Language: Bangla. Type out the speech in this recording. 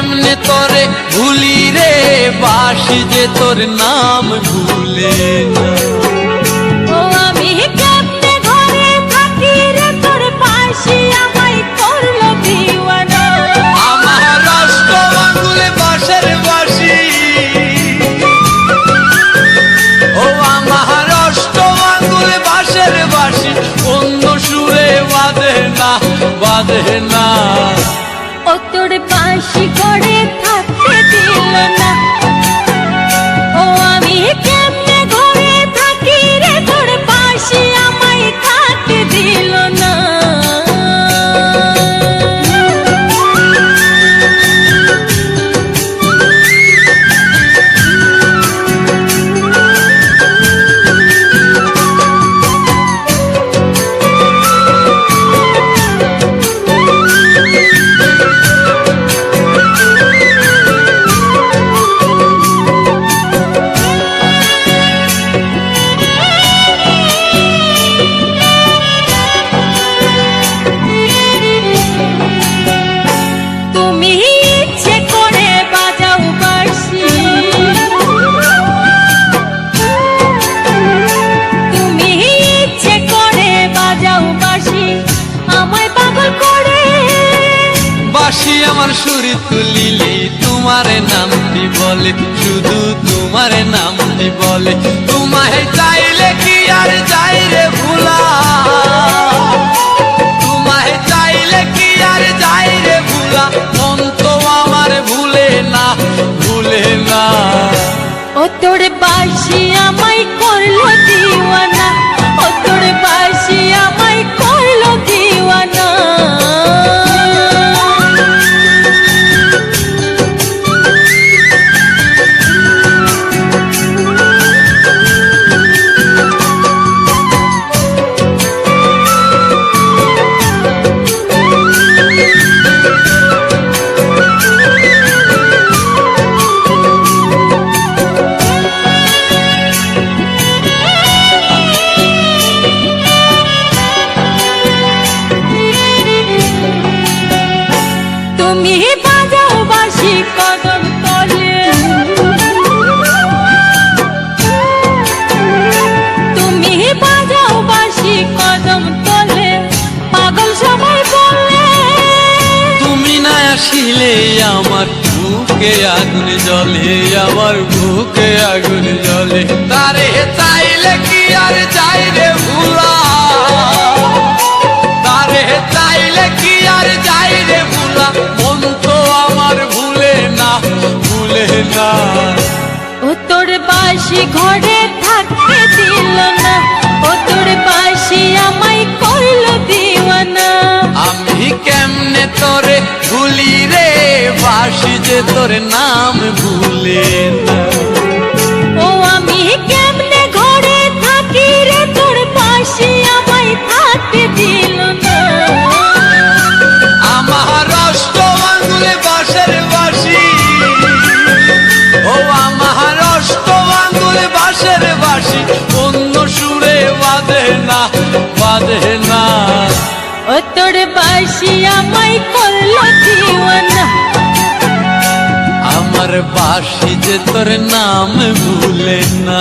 কেমনে তোরে ভুলি রে, বাসি যে তোর নাম ভুলে না। ও আমি কেমনে ঘরে থাকি রে, তোর বাঁশি আমায় করলো দিওয়ানা। আমার অষ্ট আঙ্গুলে বাঁশের বাঁশি, ও আমার অষ্ট আঙ্গুলে বাঁশের বাঁশি, অন্য সুরে বাঁধে না, বাঁধে না। ও তোর বাঁশি ঘরে থাকতে দিল না। ও আমি কেমনে ঘরে থাকি রে, তোর বাঁশি আমায় থাকতে দিল না। বাঁশি আমার সুর তুলিলে তোমার নামটি বলে, শুধু তোমার নামটি বলে। তোমায় চাইলে কি আর যাই রে ভুলা, তোমায় চাইলে কি আর যাই রে ভুলা, মন তো আমার ভুলে না, ভুলে না। ও তোর বাঁশি আমায় করলো দিওয়ানা, ও তোর বাঁশি আমায় করলো দিওয়ানা। তুমি বাজাও বাঁশি কদম তলে, তুমি বাজাও বাঁশি কদম তলে, পাগল সবাই বলে। তুমি না আসিলে আমার বুকে আগুন জ্বলে, আমার বুকে আগুন জ্বলে। তারে চাইলে কি আর যাই রে ভুলা, তারে চাইলে কি আর যাই রে ভুলা, মন তো আমার ভুলে না, ভুলে না। ও তোর বাঁশি ঘরে থাকতে দিল না, ও তোর বাঁশি আমায় করলো দিওয়ানা। আমি কেমনে তোরে ভুলি রে, বাঁশি যে তোর নাম ভুলে না। ও আমি কেমনে ঘরে থাকি রে, তোর বাঁশি আমায় থাকতে দিল না। আমার অষ্ট আঙ্গুলে বাঁশের বাঁশি, ও আমার অষ্ট আঙ্গুলে বাঁশের বাঁশি, অন্য সুরে বাঁধে না, বাঁধে না। ও তোর বাঁশি আমায় করলো দিওয়ানা। আমার বাঁশি যে তোর নাম ভুলে না।